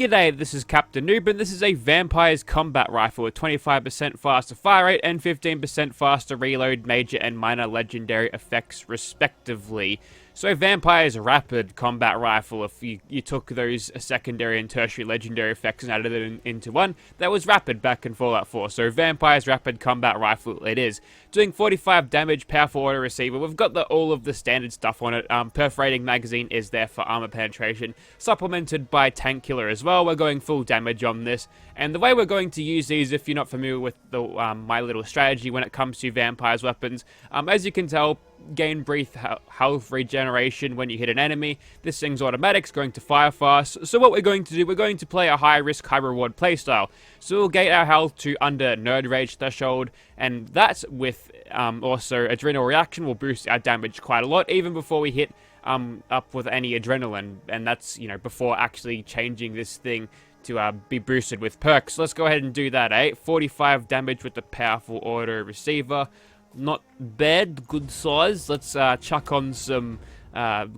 G'day, this is Captainoob, and this is a Vampire's Combat Rifle with 25% faster fire rate and 15% faster reload, major and minor legendary effects respectively. So Vampire's Rapid Combat Rifle, if you took those secondary and tertiary legendary effects and added them into one, that was Rapid back in Fallout 4. So Vampire's Rapid Combat Rifle it is. Doing 45 damage, powerful auto receiver. We've got all of the standard stuff on it. Perforating magazine is there for armor penetration, supplemented by tank killer as well. We're going full damage on this. And the way we're going to use these, if you're not familiar with the my little strategy when it comes to Vampire's weapons, as you can tell, gain brief health regeneration when you hit an enemy. This thing's automatic, it's going to fire fast. So what we're going to do, we're going to play a high risk, high reward playstyle. So we'll gate our health to under nerd rage threshold, and that's with also adrenal reaction will boost our damage quite a lot, even before we hit up with any adrenaline, and that's, you know, before actually changing this thing to be boosted with perks. Let's go ahead and do that, eh? 45 damage with the powerful auto receiver. Not bad, good size. Let's chuck on some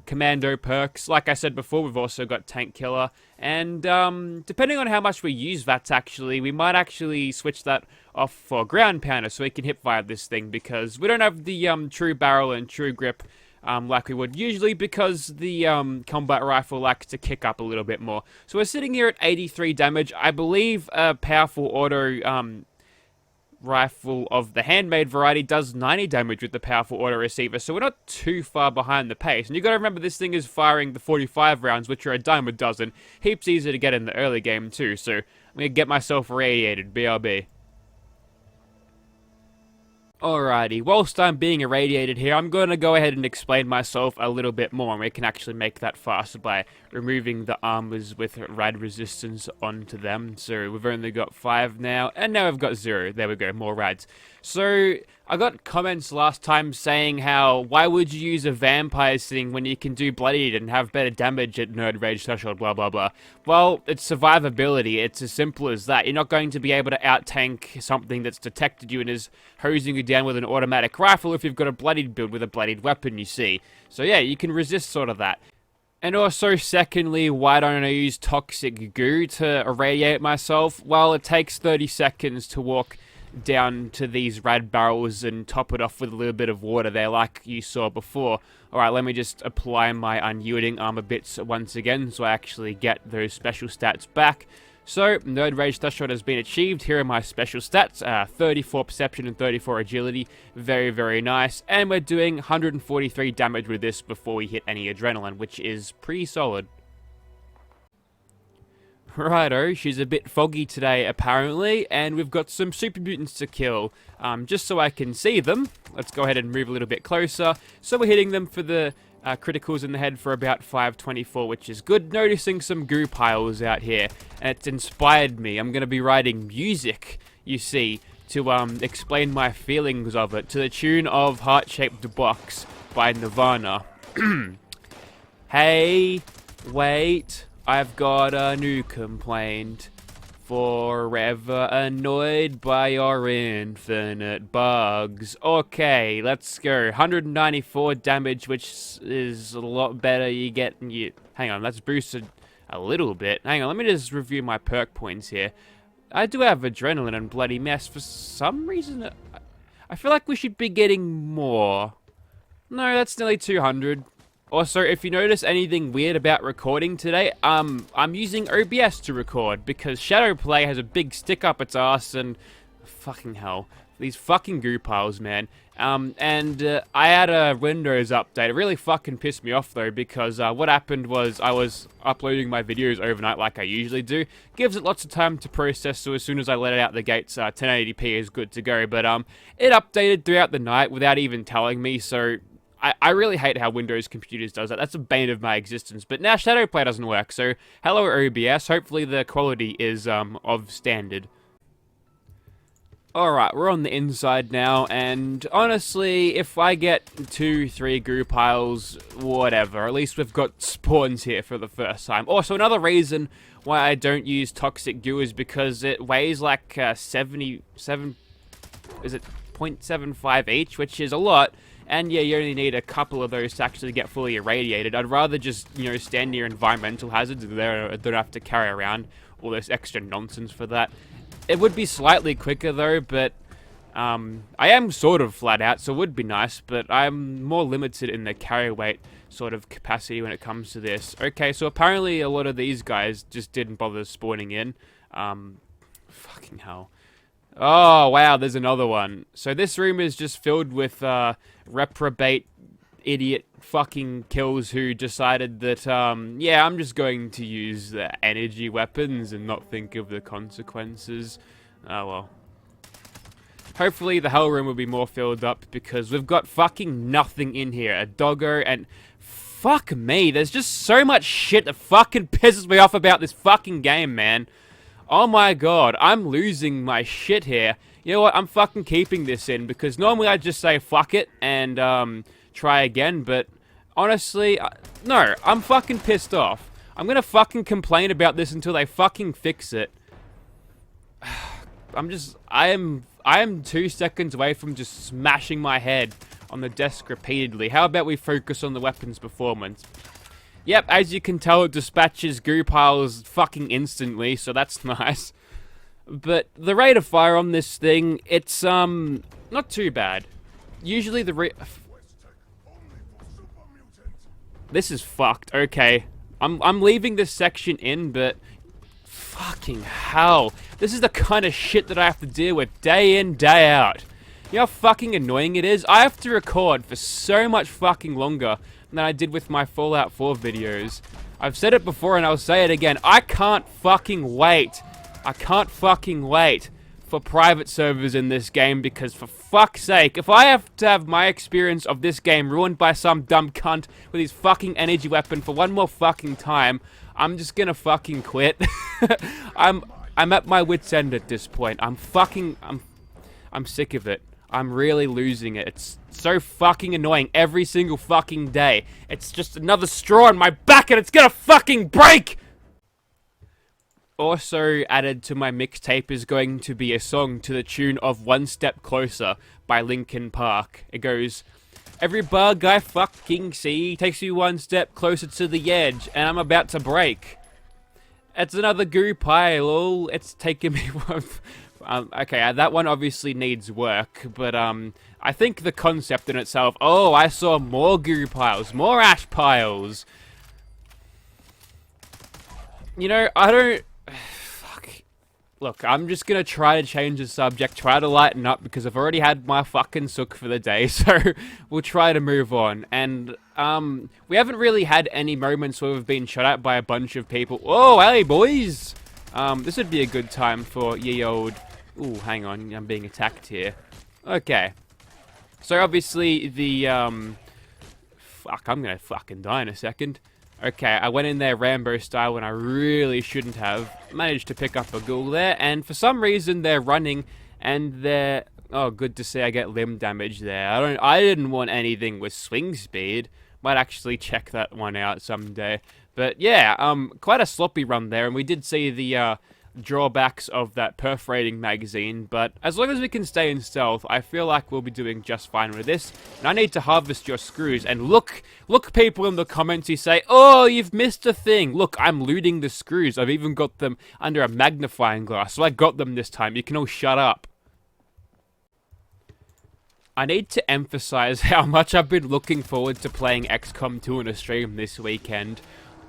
commando perks. Like I said before, we've also got tank killer, and depending on how much we use VATS, actually, we might actually switch that off for ground pounder so we can hip fire this thing, because we don't have the true barrel and true grip like we would usually, because the combat rifle likes to kick up a little bit more. So we're sitting here at 83 damage. I believe a powerful auto rifle of the handmade variety does 90 damage with the powerful auto receiver, so we're not too far behind the pace. And you gotta remember, this thing is firing the 45 rounds, which are a dime a dozen. Heaps easier to get in the early game too, so I'm gonna get myself irradiated, BRB. Alrighty, whilst I'm being irradiated here, I'm going to go ahead and explain myself a little bit more, and we can actually make that faster by removing the armors with rad resistance onto them. So we've only got 5 now, and now we've got 0. There we go, more rads. So I got comments last time saying how, why would you use a vampires thing when you can do bloodied and have better damage at nerd rage threshold, blah blah blah. Well, it's survivability. It's as simple as that. You're not going to be able to out-tank something that's detected you and is hosing you down with an automatic rifle if you've got a bloodied build with a bloodied weapon, you see. So yeah, you can resist sort of that. And also, secondly, why don't I use toxic goo to irradiate myself? Well, it takes 30 seconds to walk down to these rad barrels and top it off with a little bit of water there like you saw before. Alright, let me just apply my unyielding armor bits once again so I actually get those special stats back. So, nerd rage threshold has been achieved. Here are my special stats, 34 perception and 34 agility, very very nice, and we're doing 143 damage with this before we hit any adrenaline, which is pretty solid. Righto, she's a bit foggy today apparently, and we've got some super mutants to kill. Just so I can see them, let's go ahead and move a little bit closer. So we're hitting them for the criticals in the head for about 524, which is good. Noticing some goo piles out here, and it's inspired me. I'm going to be writing music, you see, to explain my feelings of it, to the tune of Heart-Shaped Box by Nirvana. Hey, wait, I've got a new complaint. Forever annoyed by your infinite bugs. Okay, let's go. 194 damage, which is a lot better. Hang on, that's boosted a little bit. Hang on, let me just review my perk points here. I do have adrenaline and bloody mess. For some reason, I feel like we should be getting more. No, that's nearly 200. Also, if you notice anything weird about recording today, I'm using OBS to record because Shadowplay has a big stick up its ass, and fucking hell, these fucking goo piles, man. I had a Windows update. It really fucking pissed me off though, because what happened was I was uploading my videos overnight like I usually do. Gives it lots of time to process, so as soon as I let it out the gates, 1080p is good to go. But it updated throughout the night without even telling me, so I really hate how Windows computers does that. That's a bane of my existence. But now Shadowplay doesn't work, so hello OBS. Hopefully the quality is of standard. Alright, we're on the inside now, and honestly, if I get 2-3 goo piles, whatever. At least we've got spawns here for the first time. Also, another reason why I don't use toxic goo is because it weighs like 77... is it 0.75 each, which is a lot. And yeah, you only need a couple of those to actually get fully irradiated. I'd rather just, you know, stand near environmental hazards there. I don't have to carry around all this extra nonsense for that. It would be slightly quicker though, but I am sort of flat out, so it would be nice, but I'm more limited in the carry weight sort of capacity when it comes to this. Okay, so apparently a lot of these guys just didn't bother spawning in. Fucking hell. Oh, wow, there's another one. So this room is just filled with reprobate idiot fucking kills who decided that, yeah, I'm just going to use the energy weapons and not think of the consequences. Oh, well. Hopefully the hell room will be more filled up because we've got fucking nothing in here. A doggo and... Fuck me, there's just so much shit that fucking pisses me off about this fucking game, man. Oh my god, I'm losing my shit here. You know what, I'm fucking keeping this in because normally I'd just say fuck it and try again, but honestly, no, I'm fucking pissed off. I'm gonna fucking complain about this until they fucking fix it. I am 2 seconds away from just smashing my head on the desk repeatedly. How about we focus on the weapons performance? Yep, as you can tell, it dispatches goo piles fucking instantly, so that's nice. But the rate of fire on this thing, it's, not too bad. Usually This is fucked. Okay. I'm leaving this section in, but... Fucking hell. This is the kind of shit that I have to deal with day in, day out. You know how fucking annoying it is? I have to record for so much fucking longer than I did with my Fallout 4 videos. I've said it before and I'll say it again. I can't fucking wait. I can't fucking wait for private servers in this game because for fuck's sake, if I have to have my experience of this game ruined by some dumb cunt with his fucking energy weapon for one more fucking time, I'm just gonna fucking quit. I'm at my wit's end at this point. I'm sick of it. I'm really losing it. It's so fucking annoying every single fucking day. It's just another straw on my back and it's gonna fucking break! Also added to my mixtape is going to be a song to the tune of One Step Closer by Linkin Park. It goes, every bug I fucking see takes you one step closer to the edge and I'm about to break. It's another goo pile, lol. It's taking me one... okay, that one obviously needs work, but I think the concept in itself... Oh, I saw more goo piles, more ash piles. You know, I don't... Fuck. Look, I'm just gonna try to change the subject, try to lighten up, because I've already had my fucking sook for the day, so we'll try to move on. And, we haven't really had any moments where we've been shot at by a bunch of people. Oh, hey, boys! This would be a good time for ye old... Ooh, hang on, I'm being attacked here. Okay. So, obviously, the, Fuck, I'm gonna fucking die in a second. Okay, I went in there Rambo style when I really shouldn't have. Managed to pick up a ghoul there, and for some reason they're running, and they're... Oh, good to see I get limb damage there. I didn't want anything with swing speed. Might actually check that one out someday. But yeah, quite a sloppy run there, and we did see the, drawbacks of that perforating magazine, but as long as we can stay in stealth, I feel like we'll be doing just fine with this. And I need to harvest your screws, and look people in the comments who say, oh, you've missed a thing. Look, I'm looting the screws. I've even got them under a magnifying glass, so I got them this time. You can all shut up. I need to emphasize how much I've been looking forward to playing XCOM 2 on a stream this weekend.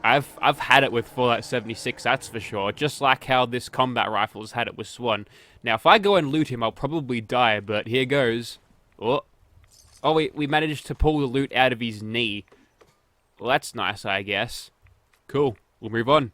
I've had it with Fallout 76, that's for sure, just like how this combat rifle's had it with Swan. Now, if I go and loot him, I'll probably die, but here goes. Oh, we managed to pull the loot out of his knee. Well, that's nice, I guess. Cool, we'll move on.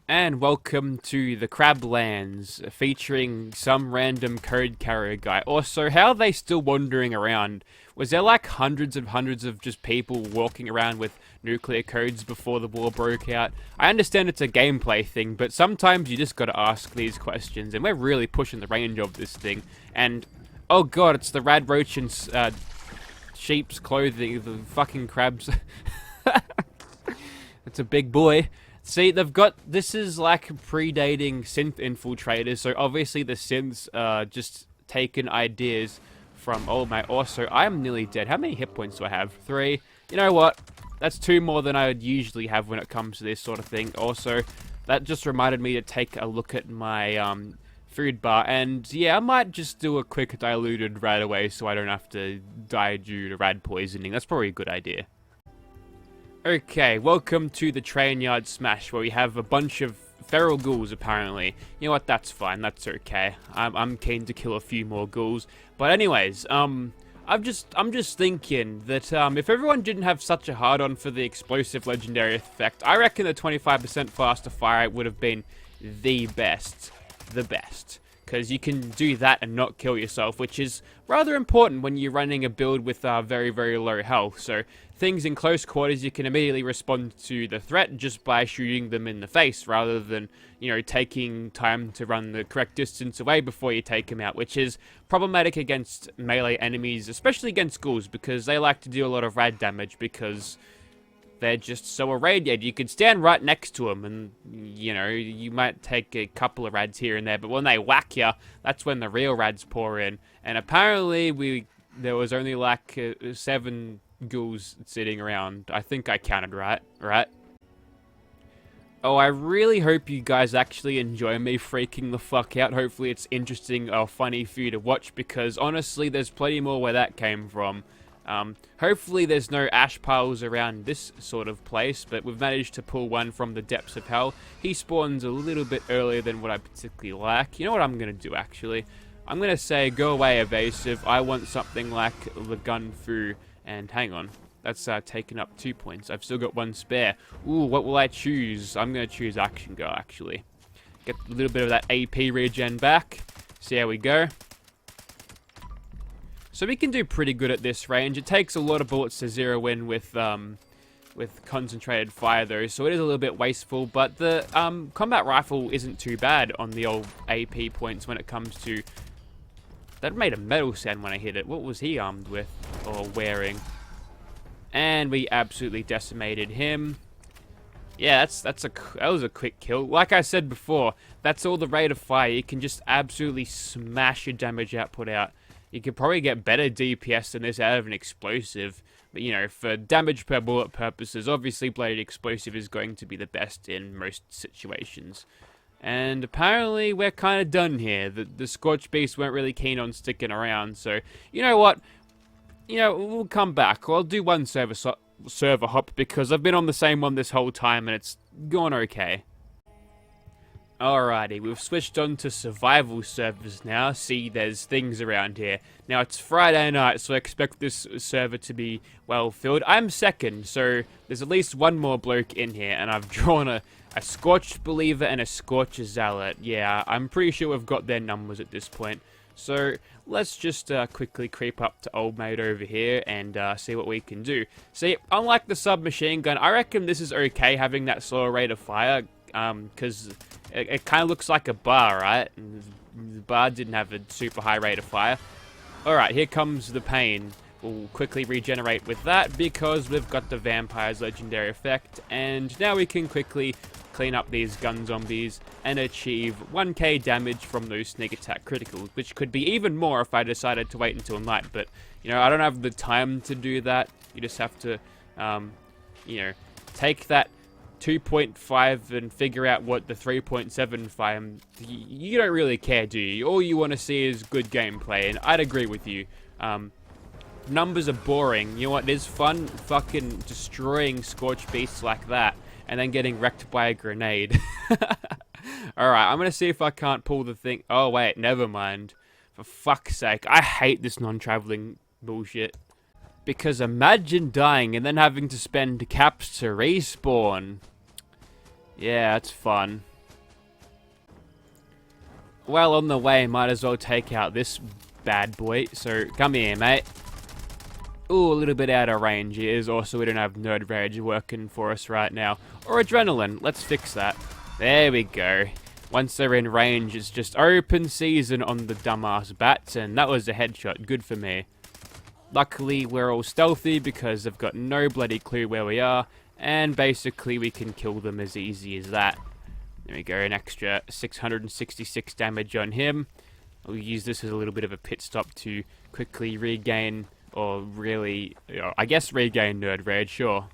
And welcome to the Crablands, featuring some random code carrier guy. Also, how are they still wandering around? Was there like hundreds of just people walking around with nuclear codes before the war broke out? I understand it's a gameplay thing, but sometimes you just gotta ask these questions, and we're really pushing the range of this thing. And, oh god, it's the rad roach and sheep's clothing, the fucking crabs. It's a big boy. See, they've got... This is like predating synth infiltrators, so obviously the synths just taken ideas from Old Mate. Also, I am nearly dead. How many hit points do I have? 3. You know what? That's 2 more than I would usually have when it comes to this sort of thing. Also, that just reminded me to take a look at my food bar. And yeah, I might just do a quick diluted right away so I don't have to die due to rad poisoning. That's probably a good idea. Okay, welcome to the train yard smash where we have a bunch of feral ghouls apparently. You know what, that's fine, that's okay. I'm keen to kill a few more ghouls. But anyways, I'm just thinking that if everyone didn't have such a hard-on for the explosive legendary effect, I reckon the 25% faster fire rate would have been the best. The best. Because you can do that and not kill yourself, which is rather important when you're running a build with very, very low health. So things in close quarters, you can immediately respond to the threat just by shooting them in the face, rather than, you know, taking time to run the correct distance away before you take them out, which is problematic against melee enemies, especially against ghouls, because they like to do a lot of rad damage because they're just so irradiated. You could stand right next to them and, you know, you might take a couple of rads here and there, but when they whack you, that's when the real rads pour in. And apparently there was only like 7 ghouls sitting around. I think I counted right? Oh, I really hope you guys actually enjoy me freaking the fuck out. Hopefully it's interesting or funny for you to watch, because honestly, there's plenty more where that came from. Hopefully there's no ash piles around this sort of place, but we've managed to pull one from the depths of hell. He spawns a little bit earlier than what I particularly like. You know what I'm going to do, actually? I'm going to say, go away, evasive. I want something like the gun fu. And hang on, that's taken up 2 points. I've still got 1 spare. Ooh, what will I choose? I'm going to choose Action Girl, actually. Get a little bit of that AP regen back. See how we go. So we can do pretty good at this range. It takes a lot of bullets to zero in with concentrated fire though, so it is a little bit wasteful, but the combat rifle isn't too bad on the old AP points when it comes to... That made a metal sound when I hit it. What was he armed with or wearing? And we absolutely decimated him. Yeah, that was a quick kill. Like I said before, that's all the rate of fire. You can just absolutely smash your damage output out. You could probably get better DPS than this out of an explosive. But, you know, for damage per bullet purposes, obviously Bladed Explosive is going to be the best in most situations. And apparently we're kind of done here. The Scorch Beasts weren't really keen on sticking around. So, you know what? You know, we'll come back. I'll do one server hop because I've been on the same one this whole time and it's gone okay. Alrighty, we've switched on to survival servers now. See, there's things around here. Now, it's Friday night, so I expect this server to be well filled. I'm second, so there's at least one more bloke in here, and I've drawn a Scorched Believer and a Scorcher Zealot. Yeah, I'm pretty sure we've got their numbers at this point. So, let's just quickly creep up to Old Mate over here and see what we can do. See, unlike the submachine gun, I reckon this is okay having that slower rate of fire, because... It kind of looks like a bar, right? And the bar didn't have a super high rate of fire. Alright, here comes the pain. We'll quickly regenerate with that because we've got the Vampire's legendary effect. And now we can quickly clean up these gun zombies and achieve 1k damage from those sneak attack criticals, which could be even more if I decided to wait until night. But, you know, I don't have the time to do that. You just have to, you know, take that 2.5 and figure out what the 3.75, you don't really care, do you? All you want to see is good gameplay, and I'd agree with you. Numbers are boring. You know what is fun? Fucking destroying Scorch Beasts like that, and then getting wrecked by a grenade. Alright, I'm gonna see if I can't pull the thing. Oh wait, never mind. For fuck's sake, I hate this non-traveling bullshit. Because imagine dying and then having to spend caps to respawn. Yeah, that's fun. Well, on the way, might as well take out this bad boy. So, come here, mate. Ooh, a little bit out of range he is. Also, we don't have Nerd Rage working for us right now. Or Adrenaline. Let's fix that. There we go. Once they're in range, it's just open season on the dumbass bats. And that was a headshot. Good for me. Luckily, we're all stealthy because they've got no bloody clue where we are, and basically we can kill them as easy as that. There we go, an extra 666 damage on him. I'll use this as a little bit of a pit stop to quickly regain, or really, I guess regain Nerd Rage, sure.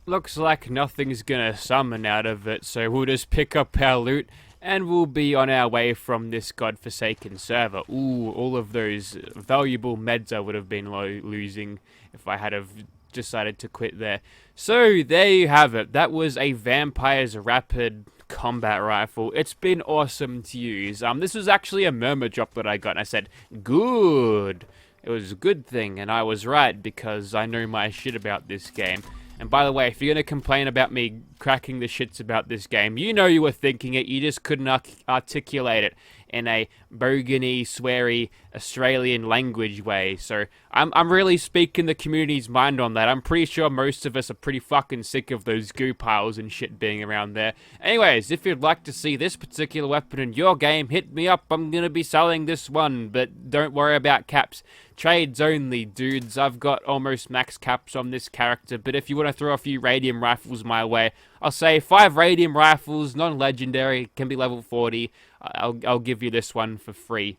Looks like nothing's gonna summon out of it, so we'll just pick up our loot and we'll be on our way from this godforsaken server. Ooh, all of those valuable meds I would have been losing if I had have decided to quit there. So there you have it. That was a Vampire's Rapid Combat Rifle. It's been awesome to use. This was actually a murmur drop that I got, and I said, good. It was a good thing, and I was right because I know my shit about this game. And by the way, if you're going to complain about me cracking the shits about this game, you know you were thinking it, you just couldn't articulate it in a bogany, sweary, Australian language way. So I'm really speaking the community's mind on that. I'm pretty sure most of us are pretty fucking sick of those goo piles and shit being around there. Anyways, if you'd like to see this particular weapon in your game, hit me up. I'm going to be selling this one, but don't worry about caps. Trades only, dudes. I've got almost max caps on this character, but if you want to throw a few radium rifles my way, I'll say 5 radium rifles, non-legendary, can be level 40. I'll give you this one for free.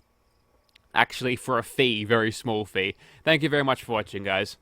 Actually, for a fee, very small fee. Thank you very much for watching, guys.